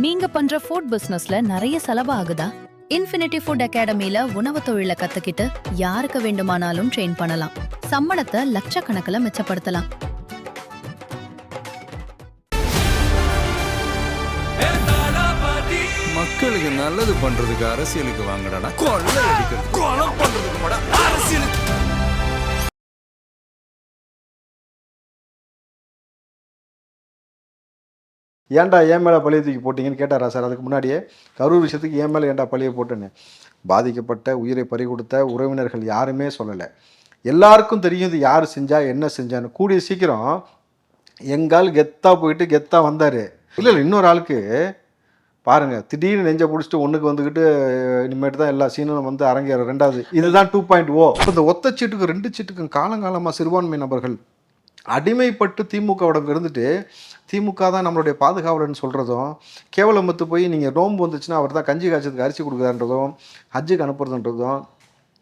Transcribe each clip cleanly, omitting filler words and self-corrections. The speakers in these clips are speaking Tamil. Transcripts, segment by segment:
நீங்க பண்ற ஃபுட் பிசினஸ்ல நிறைய செலவு ஆகுதா? இன்ஃபினிட்டி ஃபுட் அகாடமில உணவு தொழிலை கத்துக்கிட்டு யாருக்கு வேண்டுமானாலும் ட்ரெயின் பண்ணலாம். சம்பளத்தை லட்சக்கணக்கில் மிச்சப்படுத்தலாம். மக்களுக்கு நல்லது பண்றதுக்கு அரசியலுக்கு வாங்கடா, கொள்ளை அடிக்கிறது கொலை பண்றதுக்கு அரசியலுக்கு. ஏன்டா ஏன் மேலே பழிய தூக்கி போட்டிங்கன்னு கேட்டாரா சார்? அதுக்கு முன்னாடியே கரூர் விஷயத்துக்கு ஏன் மேலே ஏன்டா பழிய போட்டேன்னு. பாதிக்கப்பட்ட உயிரை பறி கொடுத்த உறவினர்கள் யாருமே சொல்லலை. எல்லாருக்கும் தெரியும் இது யார் செஞ்சா என்ன செஞ்சான்னு. கூடிய சீக்கிரம் எங்கால் கெத்தாக போயிட்டு கெத்தாக வந்தார். இல்லை இன்னொரு ஆளுக்கு பாருங்கள், திடீர்னு நெஞ்சை பிடிச்சிட்டு ஒன்றுக்கு வந்துக்கிட்டு இனிமேட்டு தான் எல்லா சீனும் வந்து அரங்கேற. ரெண்டாவது இதுதான் 2.0. இப்போ இந்த ஒத்த சீட்டுக்கும் 2 சீட்டுக்கும் காலங்காலமாக சிறுபான்மை நபர்கள் அடிமைப்பட்டு திமுகவிடம் இருந்துட்டு திமுக தான் நம்மளுடைய பாதுகாவலன்னு சொல்கிறதும், கேவலமத்து போய் நீங்கள் நோம்பு வந்துச்சுன்னா அவர் தான் கஞ்சி காய்ச்சதுக்கு அரிசி கொடுக்குறான்றதும், ஹஜ்ஜுக்கு அனுப்புறதுன்றதும்,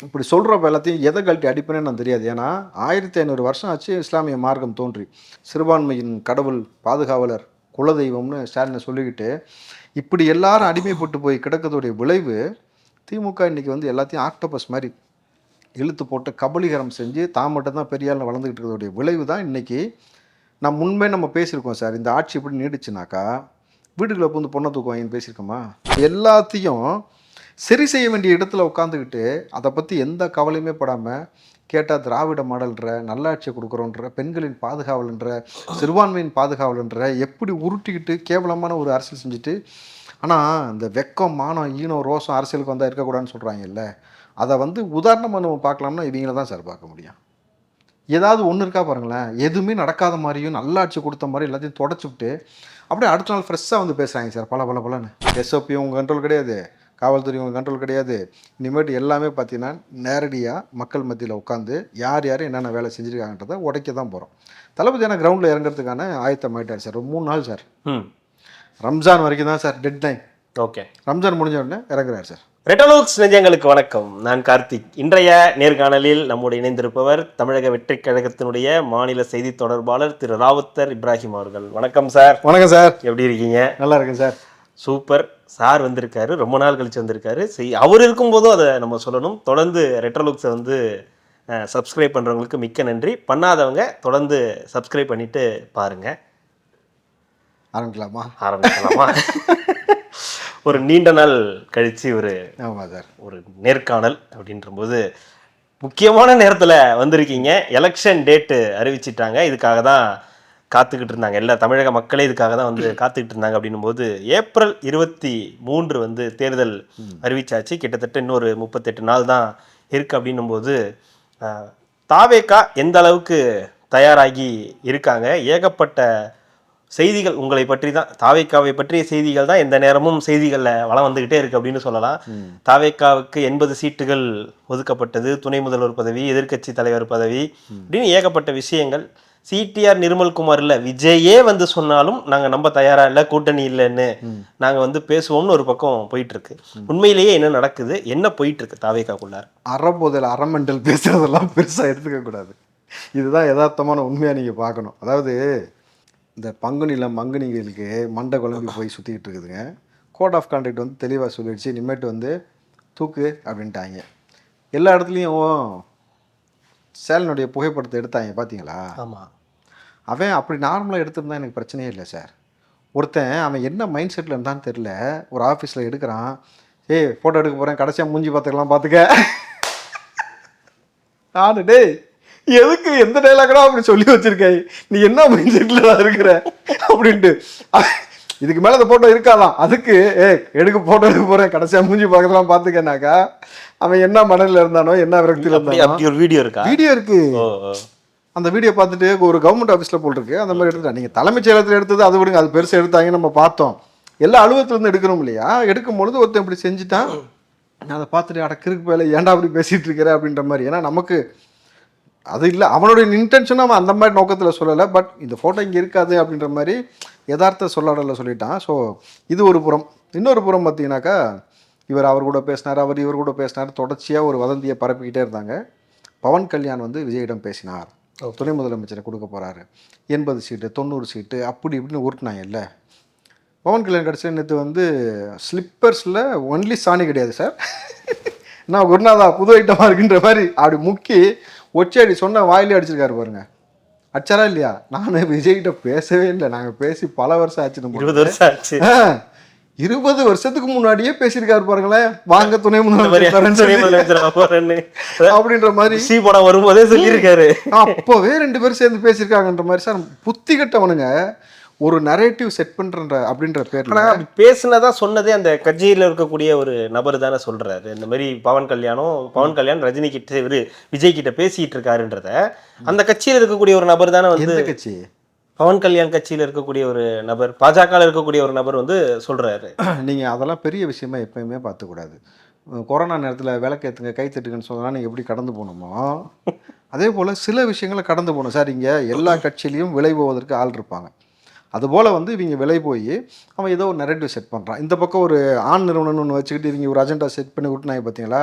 இப்படி சொல்கிறப்ப எல்லாத்தையும் எதை கழட்டி அடிப்பேன்னு நான் தெரியாது. ஏன்னா 1500 வருஷம் ஆச்சு இஸ்லாமிய மார்க்கம் தோன்றி. சிறுபான்மையின் கடவுள், பாதுகாவலர், குலதெய்வம்னு ஸ்டாலினை சொல்லிக்கிட்டு இப்படி எல்லாரும் அடிமைப்பட்டு போய் கிடக்கிறதுடைய விளைவு திமுக இன்றைக்கி வந்து எல்லாத்தையும் ஆக்டோபஸ் மாதிரி இழுத்து போட்டு கபலீகரம் செஞ்சு தான் மட்டும் தான் பெரியால் வளர்ந்துக்கிட்டு இருக்கிறதுடைய விளைவு தான் இன்றைக்கி. நம்ம பேசியிருக்கோம் சார். இந்த ஆட்சி இப்படி நீடிச்சுனாக்கா வீடுகளை வந்து பொண்ணை தூக்குவாங்கன்னு பேசியிருக்கோமா? எல்லாத்தையும் சரி செய்ய வேண்டிய இடத்துல உட்காந்துக்கிட்டு அதை பற்றி எந்த கவலையுமே படாமல் கேட்டால் திராவிட மாடல்ன்ற, நல்லாட்சியை கொடுக்குறோன்ற, பெண்களின் பாதுகாவல்ன்ற, சிறுபான்மையின் பாதுகாவல்ன்ற எப்படி உருட்டிக்கிட்டு கேவலமான ஒரு அரசியல் செஞ்சுட்டு, ஆனால் இந்த வெக்கம், மானம், ஈனம், ரோசம் அரசியலுக்கு வந்தால் இருக்கக்கூடாதுன்னு சொல்கிறாங்கல்ல, அதை வந்து உதாரணமாக நம்ம பார்க்கலாம்னா இவங்கள தான் சார் பார்க்க முடியும். ஏதாவது ஒன்று இருக்கா பாருங்களேன், எதுவுமே நடக்காத மாதிரியும் நல்லாட்சி கொடுத்த மாதிரி எல்லாத்தையும் தொடச்சிவிட்டு அப்படியே அடுத்த நாள் ஃப்ரெஷ்ஷாக வந்து பேசுகிறாங்க சார். பலன்னு எஸ்ஓபி உங்கள் கண்ட்ரோல் கிடையாது, காவல்துறை உங்கள் கண்ட்ரோல் கிடையாது. இனிமேட்டு எல்லாமே பார்த்தீங்கன்னா நேரடியாக மக்கள் மத்தியில் உட்காந்து யார் என்னென்ன வேலை செஞ்சுருக்காங்கன்றதை உடைக்க தான் போகிறோம். தளபதி ஆனால் கிரவுண்டில் இறங்குறதுக்கான ஆயத்தம் ஆகிட்டார் சார். ஒரு 3 நாள் சார். ரம்ஜான் வரைக்கும் தான் sir dead line. Okay, Ramzan முடிஞ்ச உடனே இறங்குறார் சார். ரெட்டலோக்ஸ் நெஞ்சங்களுக்கு வணக்கம். நான் கார்த்திக். இன்றைய நேர்காணலில் நம்முடைய இணைந்திருப்பவர் தமிழக வெற்றிக் கழகத்தினுடைய மாநில செய்தி தொடர்பாளர் திரு ராவுத்தர் இப்ராஹிம் அவர்கள். வணக்கம் சார். வணக்கம் சார். எப்படி இருக்கீங்க? நல்லா இருக்கேன் சார். சூப்பர். சார் வந்திருக்காரு, ரொம்ப நாள் கழிச்சு வந்திருக்காரு. அவர் இருக்கும்போதும் அதை நம்ம சொல்லணும். தொடர்ந்து ரெட்டலோக்ஸை வந்து சப்ஸ்கிரைப் பண்ணுறவங்களுக்கு மிக்க நன்றி. பண்ணாதவங்க தொடர்ந்து சப்ஸ்கிரைப் பண்ணிட்டு பாருங்க. ஆரம்பிக்கலாமா? ஒரு நீண்ட நாள் கழிச்சு ஒரு நேர்காணல் அப்படின்ற போது முக்கியமான நேரத்தில் வந்திருக்கீங்க. எலெக்ஷன் டேட்டு அறிவிச்சிட்டாங்க. இதுக்காக தான் காத்துக்கிட்டு இருந்தாங்க. எல்லா தமிழக மக்களே இதுக்காக தான் வந்து காத்துக்கிட்டு இருந்தாங்க. அப்படின்னும் போது ஏப்ரல் 23 வந்து தேர்தல் அறிவிச்சாச்சு. கிட்டத்தட்ட இன்னொரு 38 நாள் தான் இருக்குது. அப்படின்னும் போது தாவேகா எந்த அளவுக்கு தயாராகி இருக்காங்க? ஏகப்பட்ட செய்திகள் உங்களை பற்றி தான், தாவேக்காவை பற்றிய செய்திகள் தான் எந்த நேரமும் செய்திகளில் வளம் வந்துக்கிட்டே இருக்குது அப்படின்னு சொல்லலாம். தாவேக்காவுக்கு 80 சீட்டுகள் ஒதுக்கப்பட்டது, துணை முதல்வர் பதவி, எதிர்க்கட்சி தலைவர் பதவி அப்படின்னு ஏகப்பட்ட விஷயங்கள். சிடிஆர் நிர்மல்குமார் இல்லை, விஜயே வந்து சொன்னாலும் நாங்கள் நம்ப தயாராக இல்லை, கூட்டணி இல்லைன்னு நாங்கள் வந்து பேசுவோம்னு ஒரு பக்கம் போயிட்டுருக்கு. உண்மையிலேயே என்ன நடக்குது, என்ன போயிட்டுருக்கு தாவேக்காக்குள்ளார்? அறம்போதில் அறமெண்டல் பேசுகிறதெல்லாம் பெருசாக எடுத்துக்கக்கூடாது. இதுதான் யதார்த்தமான உண்மையாக நீங்கள் பார்க்கணும். அதாவது இந்த பங்குனியில் மங்குனிகளுக்கு மண்டை குழம்பி போய் சுற்றிக்கிட்டு இருக்குதுங்க. கோட் ஆஃப் கான்டக்ட் வந்து தெளிவாக சொல்லிடுச்சு, இனிமேட்டு வந்து தூக்கு அப்படின்ட்டாங்க. எல்லா இடத்துலையும் சேலனுடைய புகைப்படத்தை எடுத்தாங்க பார்த்தீங்களா? ஆமாம். அவன் அப்படி நார்மலாக எடுத்திருந்தா எனக்கு பிரச்சனையே இல்லை சார். ஒருத்தன் அவன் என்ன மைண்ட் செட்டில் இருந்தான்னு தெரில, ஒரு ஆஃபீஸில் எடுக்கிறான். ஃபோட்டோ எடுக்க போகிறேன், கடைசியாக மூஞ்சி பார்த்துக்க நானு டேய் எதுக்கு எந்த டைலாகடா அப்படி சொல்லி வச்சிருக்கேன், நீ என்ன மைண்ட் செட்டில் தான் இருக்கிற அப்படின்ட்டு. இதுக்கு மேலே அந்த ஃபோட்டோ இருக்காதான், அதுக்கு ஃபோட்டோ எடுக்க போகிறேன், கடைசியாக மூஞ்சி பார்க்கலாம் பார்த்துக்கனாக்கா அவன் என்ன மனதில் இருந்தானோ, என்ன விரக்தியில் இருந்தானோ. ஒரு வீடியோ இருக்கு. அந்த வீடியோ பார்த்துட்டு ஒரு கவர்மெண்ட் ஆஃபீஸில் போட்டிருக்கு, அந்த மாதிரி எடுத்துட்டா. நீங்கள் தலைமைச் செயலகத்தில் எடுத்தது அதை விடுங்க, அது பெருசாக எடுத்தாங்க நம்ம பார்த்தோம். எல்லா அலுவலகத்துலேருந்து எடுக்கிறோம் இல்லையா? எடுக்கும் பொழுது ஒருத்தன் இப்படி செஞ்சுட்டான். அதை பார்த்துட்டு அடக்கிருக்கு வேலை ஏன்டா அப்படி பேசிகிட்டு இருக்கிற அப்படின்ற மாதிரி. ஏன்னா நமக்கு அது இல்லை, அவனுடைய இன்டென்ஷனும் அவன் அந்த மாதிரி நோக்கத்தில் சொல்லலை. பட் இந்த ஃபோட்டோ இங்கே இருக்காது அப்படின்ற மாதிரி யதார்த்த சொல்லாடல சொல்லிட்டான். ஸோ இது ஒரு புறம். இன்னொரு புறம் பார்த்தீங்கன்னாக்கா அவர் கூட பேசினார், இவர் கூட பேசினார், தொடர்ச்சியாக ஒரு வதந்தியை பரப்பிக்கிட்டே இருந்தாங்க. பவன் கல்யாண் வந்து விஜயிடம் பேசினார், துணை முதலமைச்சரை கொடுக்க போகிறாரு, 80 சீட்டு 90 சீட்டு அப்படி இப்படின்னு உருட்டினாங்க இல்லை. பவன் கல்யாண் கடைசியில் நேற்று வந்து ஸ்லிப்பர்ஸில் ஒன்லி சாணி கிடையாது சார், நான் குருநாதா புது ஐட்டமாக இருக்குன்ற மாதிரி அப்படி முக்கி ஒச்சடி சொன்ன வாயிலே அடிச்சிருக்காரு பாருங்க. அடிச்சாரா இல்லையா? நான் விஜய்கிட்ட பேசவே இல்லை, நாங்கள் பேசி பல வருஷம் ஆச்சு. 20 வருஷம் ஆச்சு. 20 வருஷத்துக்கு முன்னாடியே பேசியிருக்காரு பாருங்களேன், வாங்க துணை முதலமைச்சர் அப்படின்ற மாதிரி படம் வரும்போதே சொல்லியிருக்காரு. அப்போவே 2 பேரும் சேர்ந்து பேசியிருக்காங்கன்ற மாதிரி. சார் புத்தி கட்டவனுங்க ஒரு நரேட்டிவ் செட் பண்ற அப்படின்ற பேர்ல பேசுனதா சொன்னதே அந்த கட்சியில இருக்கக்கூடிய ஒரு நபர் தானே சொல்றாரு. இந்த மாதிரி பவன் கல்யாண் ரஜினி கிட்ட இவரு விஜய் கிட்ட பேசிட்டு இருக்காருன்றத அந்த கட்சியில இருக்கக்கூடிய ஒரு நபர் தானே வந்து, கட்சி பவன் கல்யாண் கட்சியில இருக்கக்கூடிய ஒரு நபர், பாஜக இருக்கக்கூடிய ஒரு நபர் வந்து சொல்றாரு. நீங்க அதெல்லாம் பெரிய விஷயமா எப்பயுமே பார்த்துக்கூடாது. கொரோனா நேரத்தில் விளக்கேற்றுங்க கை தட்டுங்கன்னு சொன்னால் நீங்கள் எப்படி கடந்து போகணுமோ அதே போல் சில விஷயங்களை கடந்து போகணும் சார். இங்கே எல்லா கட்சியிலையும் விலை போவதற்கு ஆள் இருப்பாங்க. அதுபோல் வந்து இவங்க விலை போய் அவன் ஏதோ ஒரு நெரேட்டிவ் செட் பண்ணுறான். இந்த பக்கம் ஒரு ஆண் நிறுவனம்னு ஒன்று வச்சுக்கிட்டு இவங்க ஒரு அஜெண்டா செட் பண்ணி விட்டுனாங்க பார்த்தீங்களா.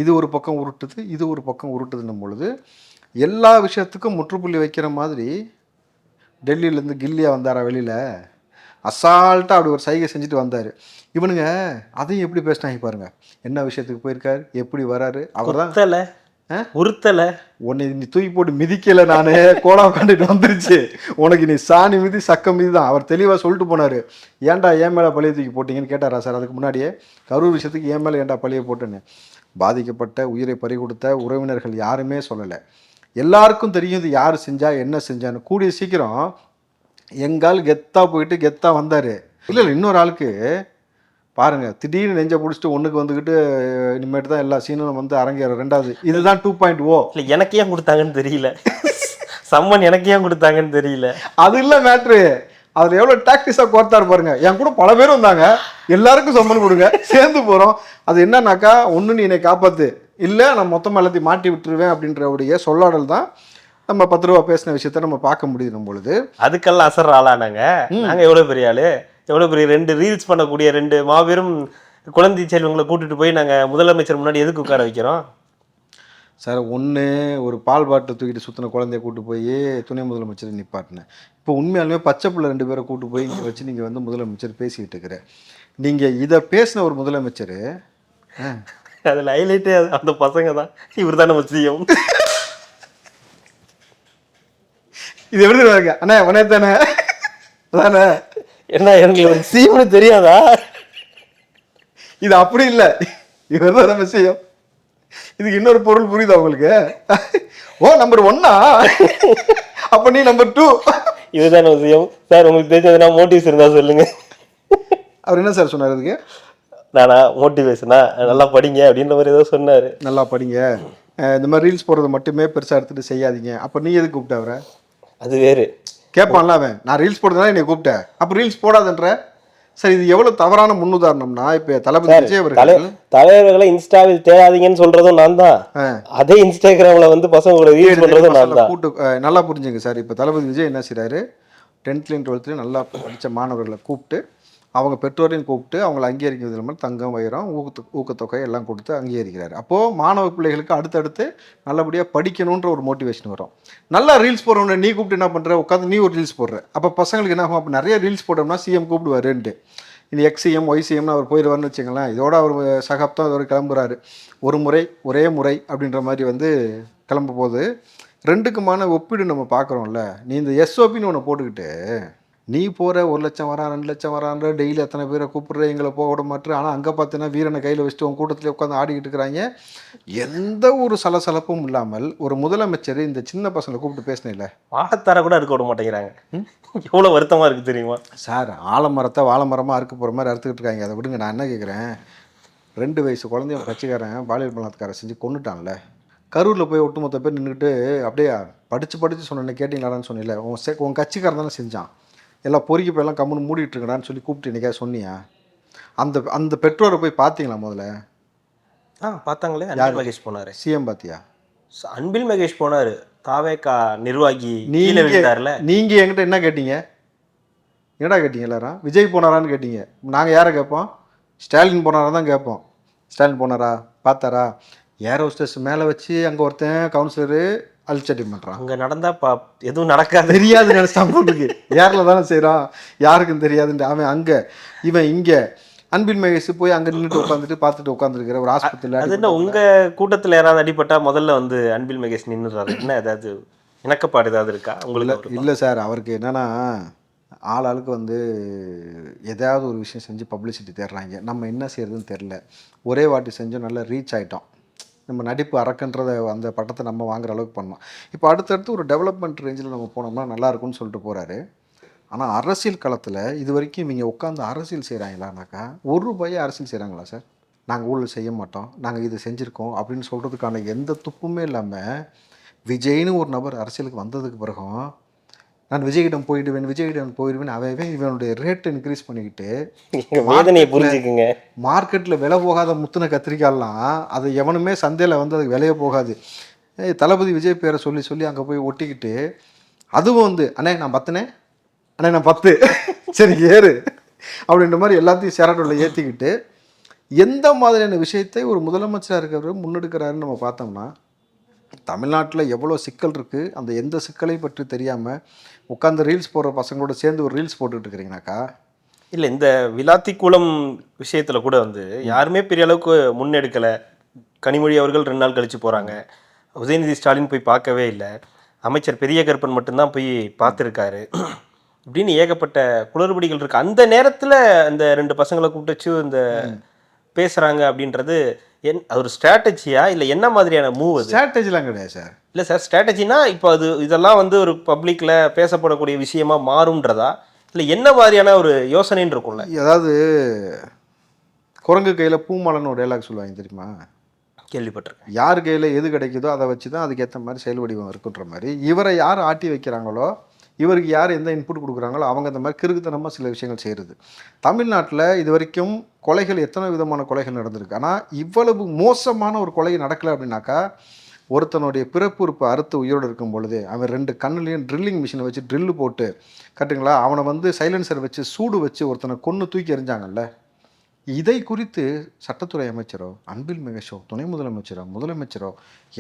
இது ஒரு பக்கம் உருட்டுது, இது ஒரு பக்கம் உருட்டுதுன்னும் பொழுது எல்லா விஷயத்துக்கும் முற்றுப்புள்ளி வைக்கிற மாதிரி டெல்லியிலேருந்து கில்லியா வந்தாரா வெளியில், அசால்ட்டாக அப்படி ஒரு சைகை செஞ்சுட்டு வந்தார். இவனுங்க அதையும் எப்படி பேசினாங்க பாருங்க. என்ன விஷயத்துக்கு போயிருக்காரு, எப்படி வராரு, அவர் தான் உறுத்தலை, உன்னை நீ தூக்கி போட்டு மிதிக்கலை, நான் கோலா கண்டுட்டு வந்துருச்சு, உனக்கு நீ சாணி மிதி சக்கம் மிதி தான். அவர் தெளிவாக சொல்லிட்டு போனார். ஏன்டா ஏன் மேலே பழிய தூக்கி போட்டிங்கன்னு கேட்டாரா சார். அதுக்கு முன்னாடியே கரூர் விஷயத்துக்கு ஏன் மேலே ஏன்டா பழிய போட்டேன்னு. பாதிக்கப்பட்ட உயிரை பறி கொடுத்த உறவினர்கள் யாருமே சொல்லலை. எல்லாருக்கும் தெரியும் இது யார் செஞ்சா என்ன செஞ்சான்னு. கூடிய சீக்கிரம் எங்கால் கெத்தாக போயிட்டு கெத்தாக வந்தார். இல்லை இன்னொரு ஆளுக்கு பாருங்க திடீர்னு நெஞ்சை பிடிச்சிட்டு ஒன்றுக்கு வந்துக்கிட்டு இனிமேட்டு தான் எல்லா சீனும் வந்து அரங்கேறும். 2வது இதுதான் 2.0. இல்லை எனக்கு ஏன் கொடுத்தாங்கன்னு தெரியல, சம்மன் எனக்கு ஏன் கொடுத்தாங்கன்னு தெரியல. அது இல்லை மேட்ரு. அதில் எவ்வளோ டாக்டிஸாக கோர்த்தாரு பாருங்க. என் கூட பல பேரும் வந்தாங்க, எல்லாருக்கும் சம்மன் கொடுங்க, சேர்ந்து போகிறோம். அது என்னன்னாக்கா, ஒன்று நீ என்னை காப்பாற்று, இல்லை நான் மொத்தமாக எல்லாத்தையும் மாட்டி விட்டுருவேன் அப்படின்றவுடைய சொல்லாடல் தான் நம்ம 10 ரூபா பேசின விஷயத்த நம்ம பார்க்க முடியும் பொழுது. அதுக்கெல்லாம் அசர் ஆளானாங்க. நாங்கள் எவ்வளோ பெரிய ஆளு, எவ்வளோ பெரிய 2 ரீல்ஸ் பண்ணக்கூடிய 2 மாபெரும் குழந்தை செல்வங்களை கூட்டிட்டு போய் நாங்கள் முதலமைச்சர் முன்னாடி எதுக்கு உட்கார வைக்கிறோம் சார்? ஒன்று ஒரு பால் பாட்டை தூக்கிட்டு சுற்றின குழந்தைய கூட்டு போய் துணை முதலமைச்சர் நிப்பாட்டினேன். இப்போ உண்மையாலுமே பச்சை பிள்ளை 2 பேரை கூட்டு போய் இங்கே வச்சு நீங்கள் வந்து முதலமைச்சர் பேசிக்கிட்டு இருக்கிற. நீங்கள் இதை பேசின ஒரு முதலமைச்சர், அதில் ஹைலைட்டே அந்த பசங்க தான். இவர் தான் நம்ம சிஎம். இது எப்படி இருக்க அண்ணா உனே தானே அதானே என்ன எனக்கு சிஎம்னு தெரியாதா? இது அப்படி இல்லை, இவர் தான் நம்ம சிஎம். இதுக்கு இன்னொரு பொருள் புரியுதா உங்களுக்கு? ஓ நம்பர் 1 அப்ப நீ நம்பர் 2. இதுதான் நம்ம சிஎம் சார். உங்களுக்கு தெரிஞ்சதுன்னா மோட்டிவ்ஸ் இருந்தா சொல்லுங்க. அவர் என்ன சார் சொன்னார் அதுக்கு? நானா மோட்டிவேஷனா நல்லா படிங்க அப்படின்ற மாதிரி ஏதோ சொன்னார். நல்லா படிங்க, இந்த மாதிரி ரீல்ஸ் போடுறத மட்டுமே பெருசாக எடுத்துகிட்டு செய்யாதீங்க. அப்போ நீ எதுக்கு கூப்பிட்ட அவரை? அது வேறு கேட்பான்ல அவன், நான் ரீல்ஸ் போடுறதுனால என்னை கூப்பிட்டேன், அப்போ ரீல்ஸ் போடாதன்ற. சரி இது எவ்வளோ தவறான முன்னுதாரணம்னா, இப்போ தளபதி விஜய் அவர்கள் தலைவர்களை இன்ஸ்டாவில் தேடாதீங்கன்னு சொல்றதும் நான் தான், அதே இன்ஸ்டாகிராமில் வந்து பசங்களோட ரீல்ஸ் பண்ணுறதும் நான் தான். கூட்டு நல்லா புரிஞ்சுங்க சார். இப்போ தளபதி விஜய் என்ன செய்கிறாரு, 10th 12th நல்லா படித்த மாணவர்களை கூப்பிட்டு அவங்க பெற்றோரையும் கூப்பிட்டு அவங்களை அங்கீகரிக்கிறது மாதிரி தங்கம் வைரம் ஊக்கத்தொகை எல்லாம் கொடுத்து அங்கீகரிக்கிறார். அப்போது மாணவ பிள்ளைகளுக்கு அடுத்தடுத்து நல்லபடியாக படிக்கணுன்ற ஒரு மோட்டிவேஷன் வரும். நல்லா ரீல்ஸ் போடுறவன நீ கூப்பிட்டு என்ன பண்ணுற, உட்காந்து நீ ஒரு ரீல்ஸ் போடுற. அப்போ பசங்களுக்கு என்ன ஆகும், அப்போ நிறைய ரீல்ஸ் போட்டோம்னா சிஎம் கூப்பிடுவாருன்ட்டு. இது எக்ஸிஎம் ஒய்சிஎம்னு அவர் போயிடுவார்னு வச்சுங்களேன். இதோட அவர் சகாப்தம் அவர் கிளம்புறாரு. ஒரு முறை ஒரே முறை அப்படின்ற மாதிரி வந்து கிளம்ப போது 2க்குமான ஒப்பீடு நம்ம பார்க்குறோம்ல. நீ இந்த எஸ்ஓபின்னு ஒன்று போட்டுக்கிட்டு நீ போகிற 1 லட்சம் வரான் 2 லட்சம் வரான்ற, டெய்லி எத்தனை பேரை கூப்பிட்ற, எங்களை போக விட மாட்டேன். ஆனால் அங்கே பார்த்தீங்கன்னா வீரனை கையில் வச்சுட்டு உன் கூட்டத்தில் உட்காந்து ஆடிக்கிட்டு இருக்கிறாங்க. எந்த ஒரு சலசலப்பும் இல்லாமல் ஒரு முதலமைச்சர் இந்த சின்ன பசங்களை கூப்பிட்டு பேசினில்ல, வாழத்தார கூட அறுக்க விட மாட்டேங்கிறாங்க. எவ்வளோ வருத்தமாக இருக்குது தெரியுமா சார்? ஆலமரத்தை வாழைமரமாக அறுக்க போகிற மாதிரி அறுத்துக்கிட்டு இருக்காங்க. அதை விடுங்க. நான் என்ன கேட்குறேன், 2 வயசு குழந்தைய கட்சிக்காரன் பாலியல் பலாத்காரம் செஞ்சு கொண்டுட்டான்ல. கரூரில் போய் ஒட்டுமொத்த பேர் நின்றுட்டு அப்படியே படித்து சொன்னேன்னு கேட்டிங்களாடான்னு சொன்னில்ல. உன் கட்சிக்காரன் தானே செஞ்சான், எல்லாம் பொறுக்கி போயெல்லாம் கம்முன்னு மூடிட்டு இருக்கடான்னு சொல்லி கூப்பிட்டு இன்றைக்கா சொன்னியா? அந்த பெற்றோரை போய் பார்த்தீங்களா முதல்ல? பார்த்தாங்களே. அன்பில் மகேஷ் போனார். சிஎம் பார்த்தியா? அன்பில் மகேஷ் போனார். தாவேகா நிர்வாகி நீங்கள் என்கிட்ட என்ன கேட்டீங்க? என்னடா கேட்டீங்க எல்லாரும்? விஜய் போனாரான்னு கேட்டீங்க. நாங்கள் யாரை கேட்போம்? ஸ்டாலின் போனாரா தான் கேட்போம். ஸ்டாலின் போனாரா, பார்த்தாரா? ஏர் ஹோஸ்டஸ் மேலே வச்சு அங்கே ஒருத்தன் கவுன்சிலரு அல்சட்டி பண்ணுறான். அங்க நடந்தா எதுவும் நடக்காது, தெரியாது நினைச்சாம்பளுக்கு ஏரில் தானே செய்கிறான், யாருக்கும் தெரியாதுன்ட்டு அவன் அங்கே, இவன் இங்கே. அன்பில் மகேஷ் போய் அங்கே நின்றுட்டு உட்காந்துட்டு பார்த்துட்டு உட்காந்துருக்கிற ஒரு ஆஸ்பத்திரியில். அது என்ன உங்க கூட்டத்தில் யாராவது அடிபட்டா முதல்ல வந்து அன்பில் மகேஷ் நின்றுறாரு? என்ன ஏதாவது இணக்கப்பாடு ஏதாவது இருக்கா உங்களுக்கு? இல்லை சார், அவருக்கு என்னன்னா ஆளுக்கு வந்து எதாவது ஒரு விஷயம் செஞ்சு பப்ளிசிட்டி தேடுறாங்க. நம்ம என்ன செய்யறதுன்னு தெரில. ஒரே வாட்டி செஞ்சோம், நல்லா ரீச் ஆகிட்டோம், நம்ம நடிப்பு அறக்குன்றத அந்த பட்டத்தை நம்ம வாங்குற அளவுக்கு பண்ணோம். இப்போ அடுத்தடுத்து ஒரு டெவலப்மெண்ட் ரேஞ்சில் நம்ம போனோம்னா நல்லா இருக்கும்னு சொல்லிட்டு போகிறாரு. ஆனால் அரசியல் களத்தில் இது வரைக்கும் இவங்க உட்காந்து அரசியல் செய்கிறாங்களானாக்கா, ஒரு ரூபாயே அரசியல் செய்கிறாங்களா சார்? நாங்கள் ஊழல் செய்ய மாட்டோம், நாங்கள் இது செஞ்சுருக்கோம் அப்படின்னு சொல்கிறதுக்கான எந்த துப்புமே இல்லாமல் விஜய்னு ஒரு நபர் அரசியலுக்கு வந்ததுக்கு பிறகும் நான் விஜய்கிடம் போயிடுவேன் அவன் இவனுடைய ரேட் இன்க்ரீஸ் பண்ணிக்கிட்டு வேதனையை புரிஞ்சுக்குங்க. மார்க்கெட்டில் விலை போகாத முத்துன கத்திரிக்காயெல்லாம் அது எவனுமே சந்தையில் வந்து அதுக்கு விலையே போகாது. தளபதி விஜய் பேரை சொல்லி அங்கே போய் ஒட்டிக்கிட்டு, அதுவும் வந்து அண்ணே நான் 10னே, அண்ணே நான் 10 சரி ஏறு அப்படின்ற மாதிரி எல்லாத்தையும் சேராட்டோவில் ஏற்றிக்கிட்டு எந்த மாதிரியான விஷயத்தை ஒரு முதலமைச்சராக இருக்கிறவர் முன்னெடுக்கிறாருன்னு நம்ம பார்த்தோம்னா, தமிழ்நாட்டில் எவ்வளோ சிக்கல் இருக்குது, அந்த எந்த சிக்கலை பற்றி தெரியாமல் உட்காந்து ரீல்ஸ் போடுற பசங்களோட சேர்ந்து ஒரு ரீல்ஸ் போட்டுக்கிட்டு இருக்கிறீங்கனாக்கா. இல்லை, இந்த விளாத்திக்குளம் விஷயத்தில் கூட வந்து யாருமே பெரிய அளவுக்கு முன்னெடுக்கலை. கனிமொழி அவர்கள் 2 நாள் கழித்து போகிறாங்க, உதயநிதி ஸ்டாலின் போய் பார்க்கவே இல்லை, அமைச்சர் பெரிய கருப்பன் மட்டும்தான் போய் பார்த்துருக்காரு இப்படின்னு ஏகப்பட்ட குளறுபடிகள் இருக்குது. அந்த நேரத்தில் அந்த 2 பசங்களை கூப்பிட்டு இந்த பேசுகிறாங்க அப்படின்றது ஒரு ஸ்ட்ராட்டஜியா இல்லை என்ன மாதிரியான மூவ்? அது ஸ்ட்ராட்டஜிலாம் கிடையாது சார். இல்லை சார், ஸ்ட்ராட்டஜினா இப்போ இதெல்லாம் வந்து ஒரு பப்ளிக்கில் பேசப்படக்கூடிய விஷயமா மாறும்ன்றதா இல்லை என்ன மாதிரியான ஒரு யோசனைன்னு இருக்கும்ல? அதாவது குரங்கு கையில் பூமாலன்னு ஒரு டைலாக் சொல்லுவாங்க தெரியுமா? கேள்விப்பட்டிருக்கேன். யார் கையில் எது கிடைக்குதோ அதை வச்சு தான் அதுக்கேற்ற மாதிரி செயல் வடிவம் இருக்குன்ற மாதிரி இவரை யார் ஆட்டி வைக்கிறாங்களோ, இவருக்கு யார் எந்த இன்புட் கொடுக்குறாங்களோ அவங்க அந்த மாதிரி கிறுக்குத்தனமாக சில விஷயங்கள் செய்கிறது. தமிழ்நாட்டில் இது வரைக்கும் கொலைகள் எத்தனை விதமான கொலைகள் நடந்திருக்கு. ஆனால் இவ்வளவு மோசமான ஒரு கொலை நடக்கலை அப்படின்னாக்கா, ஒருத்தனுடைய பிறப்புறுப்பு அறுத்து உயிரோடு இருக்கும் பொழுது அவன் 2 கண்ணுலையும் ட்ரில்லிங் மிஷினை வச்சு ட்ரில்லு போட்டு கட்டுங்களா, அவனை வந்து சைலன்சர் வச்சு சூடு வச்சு ஒருத்தனை கொன்று தூக்கி எறிஞ்சாங்கல்ல. இதை குறித்து சட்டத்துறை அமைச்சரோ, அன்பில் மகேஷோ, துணை முதலமைச்சரோ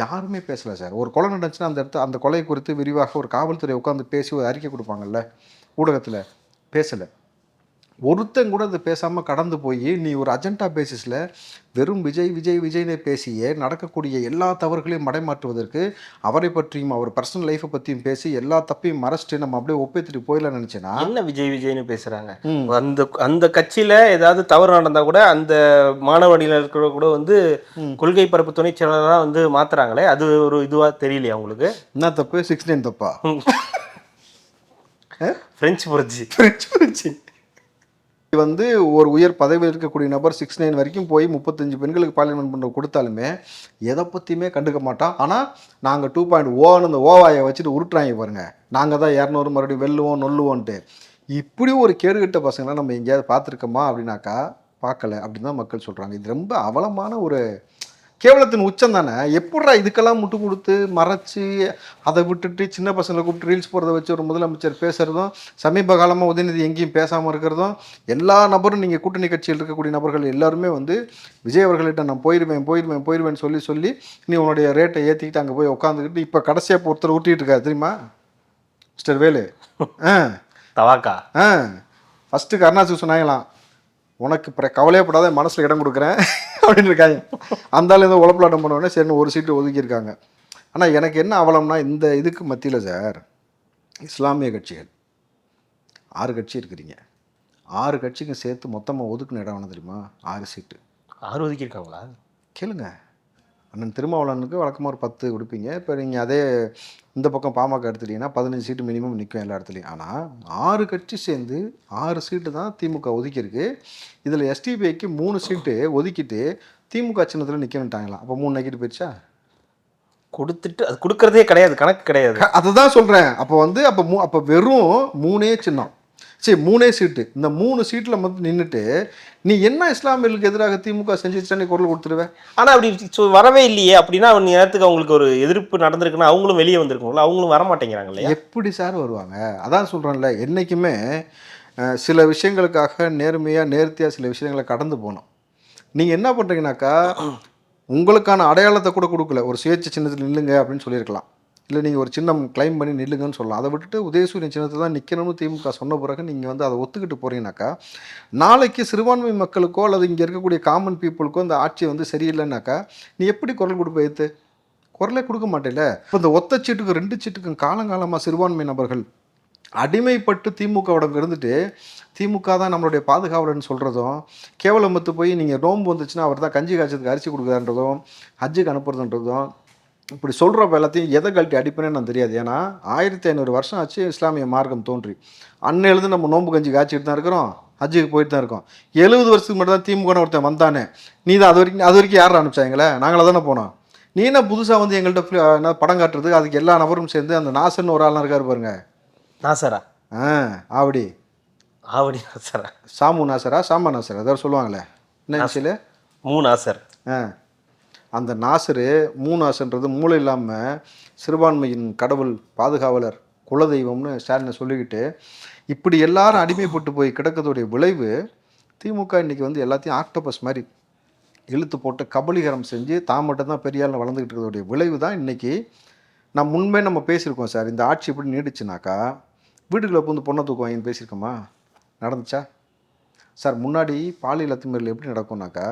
யாருமே பேசலை சார். ஒரு கொலை நடந்துச்சுன்னா அந்த கொலை குறித்து விரிவாக ஒரு காவல்துறை உட்காந்து பேசி ஒரு அறிக்கை கொடுப்பாங்கல்ல, ஊடகத்தில் பேசலை. ஒருத்தன் கூட அது பேசாமல் கடந்து போய் நீ ஒரு அஜெண்டா பேசிஸில் வெறும் விஜய்னே பேசியே நடக்கக்கூடிய எல்லா தவறுகளையும் மடைமாற்றுவதற்கு அவரை பற்றியும் அவர் பர்சனல் லைஃப்பை பற்றியும் பேசி எல்லா தப்பையும் மறைச்சிட்டு நம்ம அப்படியே ஒப்பேத்திட்டு போயிடலாம் நினச்சேன்னா. என்ன விஜய்னு பேசுகிறாங்க? அந்த கட்சியில் ஏதாவது தவறு நடந்தால் கூட அந்த மாணவடியில் இருக்கிற கூட வந்து கொள்கை பரப்பு துணை செயலராக வந்து மாற்றுறாங்களே, அது ஒரு இதுவாக தெரியலையா உங்களுக்கு? என்ன தப்பு? 69 தப்பா? ஃப்ரெஞ்சு புரட்சி வந்து ஒரு உயர் பதவியில் இருக்கக்கூடிய நபர் 69 வரைக்கும் போய் 35 பெண்களுக்கு பார்லிமெண்ட் பண்ண கொடுத்தாலுமே எதை பற்றியுமே கண்டுக்க மாட்டான். ஆனால் நாங்கள் 2.0 அந்த ஓவாயை வச்சுட்டு உருட்டுறாங்க பாருங்க, நாங்கள் தான் 200 மறுபடியும் வெல்லுவோம் நொல்லுவோன்ட்டு. இப்படி ஒரு கேடுகட்ட பசங்களாம் நம்ம எங்கேயாவது பார்த்துருக்கோமா அப்படின்னாக்கா பார்க்கல அப்படின்னு தான் மக்கள் சொல்கிறாங்க. இது ரொம்ப அவலமான ஒரு கேவலத்தின் உச்சம் தானே. எப்படா இதுக்கெல்லாம் முட்டு கொடுத்து மறைச்சி அதை விட்டுட்டு சின்ன பசங்களை கூப்பிட்டு ரீல்ஸ் போகிறத வச்சு ஒரு முதலமைச்சர் பேசுகிறதும், சமீப காலமாக உதயநிதி எங்கேயும் பேசாமல் இருக்கிறதும், எல்லா நபரும் நீங்கள் கூட்டணி கட்சியில் இருக்கக்கூடிய நபர்கள் எல்லாருமே வந்து விஜய் அவர்கள்ட்ட நான் போயிடுவேன் சொல்லி நீ உன்னுடைய ரேட்டை ஏற்றிக்கிட்டு அங்கே போய் உட்காந்துக்கிட்டு இப்போ கடைசியாக ஒருத்தர் ஊட்டிகிட்டு இருக்காரு தெரியுமா, மிஸ்டர் வேலு. தவாக்கா ஃபஸ்ட்டு கருணாசுக்கு சொன்னாங்களாம், உனக்கு கவலையப்படாத மனசில் இடம் கொடுக்குறேன் அப்படின்னு இருக்காங்க. அந்தாலும் ஏதோ உழப்பலாட்டம் பண்ணுவோன்னே சரின்னு ஒரு சீட்டு ஒதுக்கியிருக்காங்க. ஆனால் எனக்கு என்ன அவலம்னா, இந்த இதுக்கு மத்தியில் சார் இஸ்லாமிய கட்சிகள் 6 கட்சி இருக்கிறீங்க, 6 கட்சிக்கும் சேர்த்து மொத்தமாக ஒதுக்குன இடம் வேணும் தெரியுமா? 6 சீட்டு. 6 ஒதுக்கியிருக்காங்களா? கேளுங்க, அண்ணன் திருமாவளவனுக்கு வழக்கமாக ஒரு 10 கொடுப்பீங்க. இப்போ நீங்கள் அதே இந்த பக்கம் பாமக எடுத்துட்டீங்கன்னா 15 சீட்டு மினிமம் நிற்கும் எல்லா இடத்துலையும். ஆனால் 6 கட்சி சேர்ந்து 6 சீட்டு தான் திமுக ஒதுக்கியிருக்கு. இதில் எஸ்டிபிஐக்கு 3 சீட்டு ஒதுக்கிட்டு திமுக சின்னத்தில் நிற்கணுட்டாங்களாம். அப்போ 3 நக்கிட்டு போயிடுச்சா? கொடுத்துட்டு அது கொடுக்கறதே கிடையாது, கணக்கு கிடையாது. அதை தான் சொல்கிறேன். அப்போ வெறும் 3 சின்னம், சரி 3 சீட்டு. இந்த 3 சீட்டில் மட்டும் நின்றுட்டு நீ என்ன இஸ்லாமியர்களுக்கு எதிராக திமுக செஞ்சுச்சுன்னு குரல் கொடுத்துருவேன். ஆனால் அப்படி வரவே இல்லையே. அப்படின்னா நேரத்துக்கு அவங்களுக்கு ஒரு எதிர்ப்பு நடந்திருக்குன்னா அவங்களும் வெளியே வந்திருக்கோங்களா? அவங்களும் வர மாட்டேங்கிறாங்களே. எப்படி சார் வருவாங்க? அதான் சொல்கிறேன்ல, என்றைக்குமே சில விஷயங்களுக்காக நேர்த்தியாக சில விஷயங்களை கடந்து போகணும். நீங்கள் என்ன பண்ணுறீங்கனாக்கா, உங்களுக்கான அடையாளத்தை கூட கொடுக்கல, ஒரு சுயேட்சை சின்னத்தில் நில்லுங்க அப்படின்னு சொல்லியிருக்கலாம். இல்லை நீங்கள் ஒரு சின்னம் கிளைம் பண்ணி நில்லுங்கன்னு சொல்லலாம். அதை விட்டுட்டு உதயசூரியன் சின்னத்தை தான் நிற்கணும்னு திமுக சொன்ன பிறகு நீங்கள் வந்து அதை ஒத்துக்கிட்டு போகிறீங்கனாக்கா, நாளைக்கு சிறுபான்மை மக்களுக்கோ அல்லது இங்கே இருக்கக்கூடிய காமன் பீப்புளுக்கோ இந்த ஆட்சி வந்து சரியில்லைனாக்கா நீ எப்படி குரல் கொடுப்ப? ஏற்று குரலே கொடுக்க மாட்டேல. இப்போ இந்த ஒத்த சீட்டுக்கு 2 சீட்டுக்கும் காலங்காலமாக சிறுபான்மை நபர்கள் அடிமைப்பட்டு திமுகவிடம் இருந்துட்டு திமுக தான் நம்மளுடைய பாதுகாவலன்னு சொல்கிறதும், கேவலமத்து போய் நீங்கள் நோன்பு வந்துச்சுன்னா அவர் தான் கஞ்சி காய்ச்சதுக்கு அரிசி கொடுக்குறான்றதும், ஹஜ்ஜுக்கு அனுப்புறதுன்றதும், இப்படி சொல்கிறப்ப எல்லாத்தையும் எதை கழட்டி அடிப்பேன்னு நான் தெரியாது. ஏன்னா 1500 வருஷம் ஆச்சு இஸ்லாமிய மார்க்கம் தோன்றி. அன்னையிலேருந்து நம்ம நோன்பு கஞ்சி காய்ச்சிட்டு தான் இருக்கிறோம், ஹஜ்ஜுக்கு போயிட்டு தான் இருக்கோம். 70 வருஷத்துக்கு மட்டும் தான் திமுக ஒருத்தன் வந்தானே, நீ தான் அது வரைக்கும் யார் அனுப்பிச்சாங்களே? நாங்களாக தானே போனோம். நீ என்ன புதுசாக வந்து எங்கள்கிட்ட படம் காட்டுறது? அதுக்கு எல்லா நபரும் சேர்ந்து அந்த நாசர்னு ஒரு ஆள்லாம் இருக்காரு பாருங்க. நாசரா? ஆவடி நாசரா, சாமு நாசரா, சாமா நாசரா, ஏதாவது சொல்லுவாங்களே, என்ன விஷயம்? நாசர். அந்த நாசரு நாசன்றது மூளை இல்லாமல் சிறுபான்மையின் கடவுள், பாதுகாவலர், குலதெய்வம்னு ஸ்டாலினை சொல்லிக்கிட்டு இப்படி எல்லாரும் அடிமைப்பட்டு போய் கிடக்கிறதுடைய விளைவு திமுக இன்றைக்கி வந்து எல்லாத்தையும் ஆக்டோபஸ் மாதிரி இழுத்து போட்டு கபலீகரம் செஞ்சு தான் மட்டும்தான் பெரியால் வளர்ந்துக்கிட்டு இருக்கிறதுடைய விளைவு தான் இன்றைக்கி. முன்பே நம்ம பேசியிருக்கோம் சார். இந்த ஆட்சி எப்படி நீடிச்சுனாக்கா வீடுகளை வந்து பொண்ணை தூக்குவாங்கன்னு பேசியிருக்கோமா? நடந்துச்சா சார்? முன்னாடி பாலியல் அத்துமீறல் எப்படி நடக்கும்னாக்கா,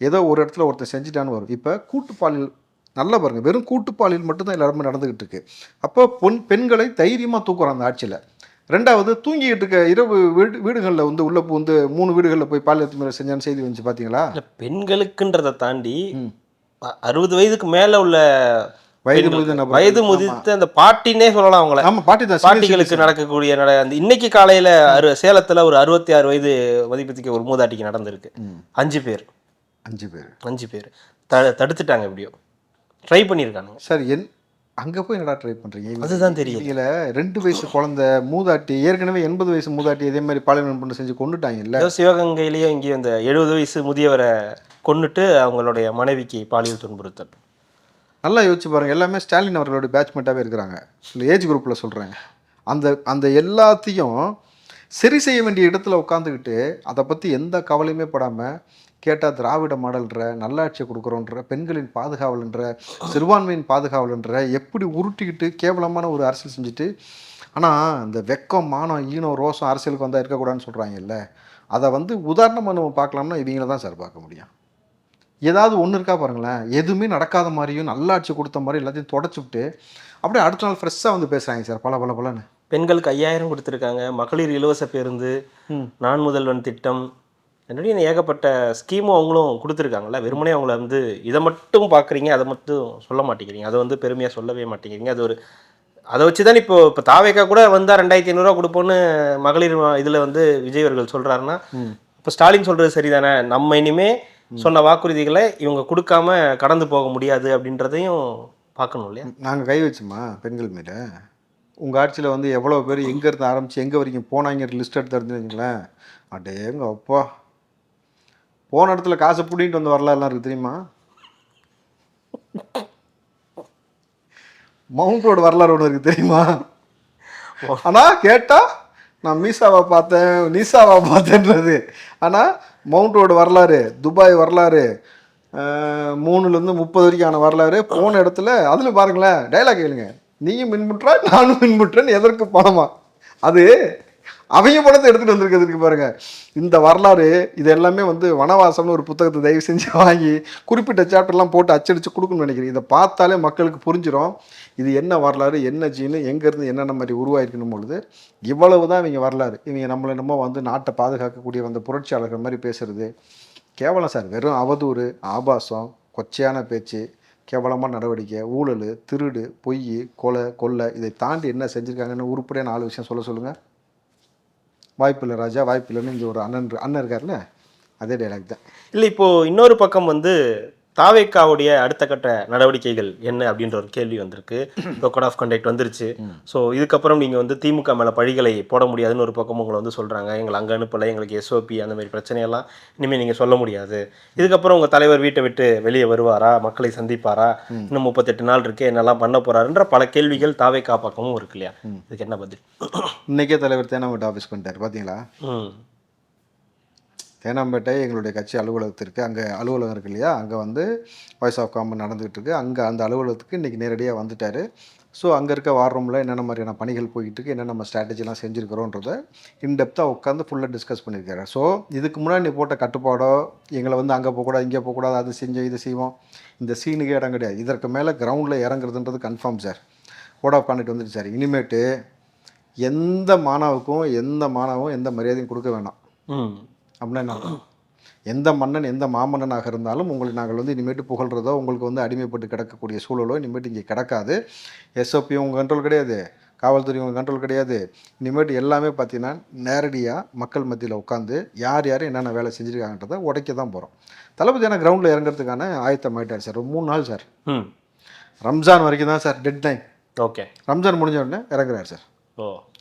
ஏதோ ஒரு இடத்துல ஒருத்தர் செஞ்சுட்டான்னு வரும். இப்போ கூட்டுப்பாலியல் நல்லா பாருங்கள், வெறும் கூட்டுப்பாலியல் மட்டும்தான் எல்லாருமே நடந்துக்கிட்டு இருக்கு. அப்போ பெண்களை தைரியமாக தூக்குறோம் அந்த ஆட்சியில். ரெண்டாவது, தூங்கிக்கிட்டு இருக்க இரவு வீடுகளில் வந்து உள்ள வந்து 3 வீடுகளில் போய் பாலியல் அத்துமீறல் செஞ்சான்னு செய்தி வந்துச்சு பார்த்தீங்களா? பெண்களுக்குன்றதை தாண்டி 60 வயதுக்கு மேலே உள்ள வயது முதிர்த்த அந்த பாட்டினே சொல்லலாம் அவங்கள. ஆமாம், பாட்டி தான். பாட்டிகளுக்கு நடக்கக்கூடிய அந்த இன்னைக்கு காலையில் சேலத்தில் ஒரு 66 வயது மதிப்பீட்டுக்கு ஒரு மூதாட்டிக்கு நடந்திருக்கு. 5 பேர் தடுத்துட்டாங்க. எப்படியோ ட்ரை பண்ணியிருக்காங்க சார். அங்கே போய் என்னடா ட்ரை பண்ணுறீங்க? அதுதான் தெரியல. 2 வயசு குழந்தை மூதாட்டி, ஏற்கனவே 80 வயசு மூதாட்டி இதே மாதிரி பாலியல் பண்ண செஞ்சு கொண்டுட்டாங்கல்ல. சிவகங்கையிலேயே இங்கேயும் இந்த 70 வயசு முதியவரை கொண்டுட்டு அவங்களுடைய மனைவிக்கு பாலியல் துன்புறுத்தல். நல்லா யோசிச்சு பாருங்கள். எல்லாமே ஸ்டாலின் அவர்களுடைய பேட்ச்மெண்ட்டாகவே இருக்கிறாங்க. இல்லை, ஏஜ் குரூப்பில் சொல்கிறேன். அந்த எல்லாத்தையும் சரி செய்ய வேண்டிய இடத்துல உட்காந்துக்கிட்டு அதை பற்றி எந்த கவலையுமே படாமல் கேட்டால் திராவிட மாடல்ன்ற, நல்லாட்சியை கொடுக்குறோன்ற, பெண்களின் பாதுகாவல்ன்ற, சிறுபான்மையின் பாதுகாவல்ன்ற எப்படி உருட்டிக்கிட்டு கேவலமான ஒரு அரசியல் செஞ்சுட்டு, ஆனால் இந்த வெக்கம், மானம், ஈனம், ரோசம் அரசியலுக்கு வந்தால் இருக்கக்கூடாதுன்னு சொல்கிறாங்கல்ல, அதை வந்து உதாரணமாக நம்ம பார்க்கலாம்னா இவங்கள தான் சார் பார்க்க முடியும். ஏதாவது ஒன்று இருக்கா பாருங்களேன், எதுவுமே நடக்காத மாதிரியும் நல்லாட்சி கொடுத்த மாதிரி எல்லாத்தையும் தொடச்சிவிட்டு அப்படியே அடுத்த நாள் ஃப்ரெஷ்ஷாக வந்து பேசுகிறாங்க சார். பலன்னு பெண்களுக்கு 5000 கொடுத்துருக்காங்க, மகளிர் இலவச பேருந்து, நான் முதல்வன் திட்டம், என்னுடைய ஏகப்பட்ட ஸ்கீமும் அவங்களும் கொடுத்துருக்காங்கல்ல. வெறுமனே அவங்கள வந்து இதை மட்டும் பார்க்குறீங்க, அதை மட்டும் சொல்ல மாட்டேங்கிறீங்க, அதை வந்து பெருமையாக சொல்லவே மாட்டேங்கிறீங்க. அது ஒரு அதை வச்சு தான் இப்போ தாவேக்கா கூட வந்தால் 2500 கொடுப்போன்னு மகளிர் இதில் வந்து விஜய் அவர்கள் சொல்கிறாருன்னா, இப்போ ஸ்டாலின் சொல்கிறது சரிதானே? நம்ம இனிமே சொன்ன வாக்குறுதிகளை இவங்க கொடுக்காம கடந்து போக முடியாது அப்படின்றதையும் பார்க்கணும் இல்லையா? நாங்கள் கை வச்சோமா பெண்கள் மேலே? உங்கள் ஆட்சியில் வந்து எவ்வளோ பேர் எங்கேருந்து ஆரம்பித்து எங்கே வரைக்கும் போனாங்க லிஸ்ட் எடுத்து தெரிஞ்சுங்களேன். அடேங்க அப்பா, போன இடத்துல காசை பிடிக்கிட்டு வந்து வரலாறுலாம் இருக்குது தெரியுமா? மவுண்ட் ரோடு வரலாறு ஒன்று இருக்குது தெரியுமா? ஆனால் கேட்டால் நான் மீசாவை பார்த்தேன், நீசாவை பார்த்தேன்றது. ஆனால் மவுண்ட் ரோடு வரலாறு, துபாய் வரலாறு, 3லேருந்து 30 வரைக்கும் ஆன வரலாறு, போன இடத்துல அதில் பாருங்களேன், டைலாக் கேளுங்க, நீயும் மின்புற்றா நானும் மின்புற்றேன்னு எதற்கு பணமா? அது அவங்க பணத்தை எடுத்துகிட்டு வந்திருக்கிறதுக்கு பாருங்க. இந்த வரலாறு இது எல்லாமே வந்து வனவாசம்னு ஒரு புத்தகத்தை தயவு செஞ்சு வாங்கி குறிப்பிட்ட சாப்டர்லாம் போட்டு அச்சடித்து கொடுக்கணும்னு நினைக்கிறேன். இதை பார்த்தாலே மக்களுக்கு புரிஞ்சிடும் இது என்ன வரலாறு, என்ன ஜீனு, எங்கேருந்து என்னென்ன மாதிரி உருவாயிருக்கணும் பொழுது. இவ்வளவு தான் இவங்க வரலாறு. இவங்க நம்மளை என்னமோ வந்து நாட்டை பாதுகாக்கக்கூடிய அந்த புரட்சியாளர்கள் மாதிரி பேசுகிறது கேவலம் சார். வெறும் அவதூறு, ஆபாசம், கொச்சையான பேச்சு, கேவலமான நடவடிக்கை, ஊழல், திருடு, பொய், கொலை இதை தாண்டி என்ன செஞ்சுருக்காங்கன்னு உருப்படியான 4 விஷயம் சொல்லுங்கள். வாய்ப்பில்லை ராஜா, வாய்ப்பில்லைன்னு இங்கே ஒரு அண்ணன் இருக்காருல்ல, அதே டைலாக் தான். இல்லை, இப்போது இன்னொரு பக்கம் வந்து தாவேக்காவுடைய அடுத்த கட்ட நடவடிக்கைகள் என்ன அப்படின்ற ஒரு கேள்வி வந்திருக்கு. இப்போ கோட் ஆஃப் கண்டக்ட் வந்துருச்சு. ஸோ இதுக்கப்புறம் நீங்கள் வந்து திமுக மேலே பழிகளை போட முடியாதுன்னு ஒரு பக்கம் உங்களை வந்து சொல்கிறாங்க. எங்களை அங்கே அனுப்பலை, எங்களுக்கு SOP அந்த மாதிரி பிரச்சனையெல்லாம் இனிமேல் நீங்கள் சொல்ல முடியாது. இதுக்கப்புறம் உங்கள் தலைவர் வீட்டை விட்டு வெளியே வருவாரா, மக்களை சந்திப்பாரா, இன்னும் 38 நாள் இருக்கு, என்னெல்லாம் பண்ண போகிறாருன்ற பல கேள்விகள் தாவேக்கா பக்கமும் இருக்கு இல்லையா? இதுக்கு என்ன பதில்? இன்றைக்கே தலைவர் தேனாம்பேட்டை ஆஃபீஸ் பண்ணிட்டார் பார்த்தீங்களா? தேனாம்பேட்டை எங்களுடைய கட்சி அலுவலகத்திற்கு, அங்கே அலுவலகம் இருக்கு இல்லையா, அங்கே வந்து வாய்ஸ் ஆஃப் காமன் நடந்துகிட்டு இருக்கு. அங்கே அந்த அலுவலகத்துக்கு இன்றைக்கி நேரடியாக வந்துட்டார். ஸோ அங்கே இருக்க வார் ரூமில் என்னென்ன மாதிரியான பணிகள் போயிட்டு இருக்கு, என்னென்ன நம்ம ஸ்ட்ராட்டஜிலாம் செஞ்சுருக்கிறோன்றதை இன்டெப்த்தாக உட்காந்து ஃபுல்லாக டிஸ்கஸ் பண்ணியிருக்காரு. ஸோ இதுக்கு முன்னாடி நீ போட்ட கட்டுப்பாடோ எங்களை வந்து அங்கே போகக்கூடாது இங்கே போகக்கூடாது அது செஞ்சோம் இது செய்வோம் இந்த சீனுக்கே இடம் கிடையாது. இதற்கு மேலே கிரவுண்டில் இறங்குறதுன்றது confirm sir. Code of conduct வந்துட்டு சார். இனிமேட்டு எந்த மாணவுக்கும் எந்த மாணவும் எந்த மரியாதையும் கொடுக்க வேணாம். அப்படின்னா என்ன, எந்த மன்னன் எந்த மாமன்னனாக இருந்தாலும் உங்களை நாங்கள் வந்து இனிமேட்டு புகழ்கிறதோ உங்களுக்கு வந்து அடிமைப்பட்டு கிடக்கக்கூடிய சூழலோ இனிமேட்டு இங்கே கிடக்காது. எஸ்ஓபி உங்கள் கண்ட்ரோல் கிடையாது, காவல்துறை உங்கள் கண்ட்ரோல் கிடையாது. இனிமேட்டு எல்லாமே பார்த்தீங்கன்னா நேரடியாக மக்கள் மத்தியில் உட்காந்து யார் யார் என்னென்ன வேலை செஞ்சுருக்காங்கன்றதை உடைக்க தான் போகிறோம். தளபதி ஆனால் கிரவுண்டில் இறங்குறதுக்கான ஆயத்தம் ஆகிட்டார் சார். ஒரு 3 நாள் சார். ரம்ஜான் வரைக்கும் தான் sir dead line. Okay, Ramzan முடிஞ்ச உடனே இறங்குறாரு சார்.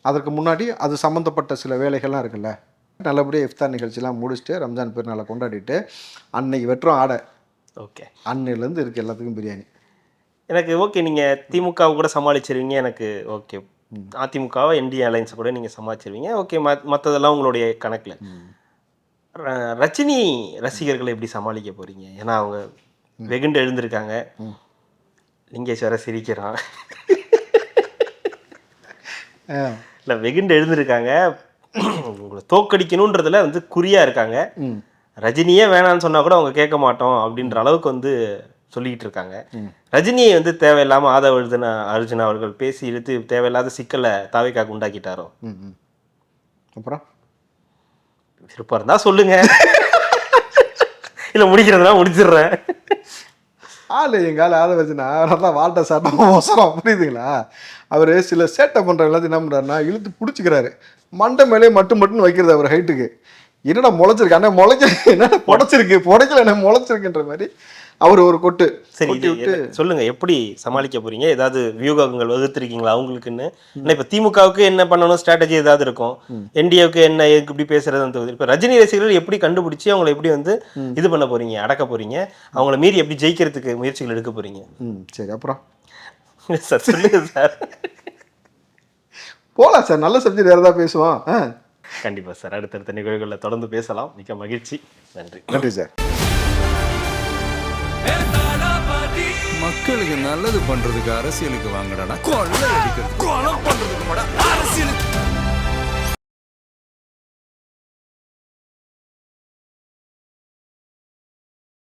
அதற்கு முன்னாடி அது சம்மந்தப்பட்ட சில வேலைகள்லாம் இருக்குல்ல, நல்லபடியாக இஃப்தார் நிகழ்ச்சிலாம் முடிச்சுட்டு ரம்ஜான் பெருநாளை கொண்டாடிட்டு அன்னைக்கு வெட்டுறோம் ஆடை. ஓகே, அன்னையிலேருந்து இருக்குது எல்லாத்துக்கும் பிரியாணி. எனக்கு ஓகே, நீங்கள் திமுகவை கூட சமாளிச்சிருவீங்க, எனக்கு ஓகே. அதிமுகவை என்டிஏ அலைன்ஸை கூட நீங்கள் சமாளிச்சிருவீங்க, ஓகே. மற்றதெல்லாம் உங்களுடைய கணக்கில். ரஜினி ரசிகர்களை எப்படி சமாளிக்க போகிறீங்க? ஏன்னா அவங்க வெகுண்டு எழுந்திருக்காங்க. லிங்கேஸ்வர சிரிக்கிறான் இல்லை, வெகுண்டு எழுந்திருக்காங்க. உங்களை தோக்கடிக்கணுன்றதுல வந்து குறியாக இருக்காங்க. ரஜினியே வேணான்னு சொன்னால் கூட அவங்க கேட்க மாட்டோம் அப்படின்ற அளவுக்கு வந்து சொல்லிக்கிட்டு இருக்காங்க. ரஜினியை வந்து தேவையில்லாமல் ஆதவ அர்ஜுனா அவர்கள் பேசி இழுத்து தேவையில்லாத சிக்கலை தாவேக்காக்கு உண்டாக்கிட்டாரோ? அப்புறம் விருப்பம் இருந்தால் சொல்லுங்க, இல்லை முடிக்கிறதுனா முடிச்சிடுறேன். எங்கள் ஆள் ஆத வச்சுனா தான் வாழ்க்கை சாப்பிட்டா மோசம், புரியுதுங்களா? அவர் சில சேட்டை பண்ணுற எல்லாத்தையும் என்ன பண்ணுறாருன்னா இழுத்து பிடிச்சிக்கிறாரு. மண்டை மேலே மட்டும் வைக்கிறது அவர் ஹைட்டுக்கு. என்னடா முளைச்சிருக்கு அண்ணா முளைக்க, என்னடா புடைச்சிருக்கு புடைக்கல என்ன முளைச்சிருக்குன்ற மாதிரி அவர் ஒரு கொட்டு. சரி, சொல்லுங்க, எப்படி சமாளிக்க போறீங்க? ஏதாவது வியூகங்கள் வகுத்திருக்கீங்களா அவங்களுக்குன்னு? ஏன்னா இப்போ திமுகவுக்கு என்ன பண்ணணும் ஸ்ட்ராட்டஜி ஏதாவது இருக்கும், என்டிஏவுக்கு என்ன இப்படி பேசுறது. இப்போ ரஜினி ரசிகர்கள் எப்படி கண்டுபிடிச்சி அவங்களை எப்படி வந்து இது பண்ண போறீங்க, அடக்க போறீங்க, அவங்கள மீறி எப்படி ஜெயிக்கிறதுக்கு முயற்சிகள் எடுக்க போறீங்க? சரி, அப்புறம் சார் சொல்லுங்க சார். போகலாம் சார், நல்ல சப்ஜெக்ட் வேறு ஏதாவது பேசுவோம். கண்டிப்பாக சார், அடுத்தடுத்த நிகழ்வுகளில் தொடர்ந்து பேசலாம். மிக்க மகிழ்ச்சி, நன்றி. நன்றி சார். மக்களுக்கு நல்லது பண்றதுக்கு அரசியலுக்கு வாங்கடா, கொள்ளை அடிக்கிறது, கொலை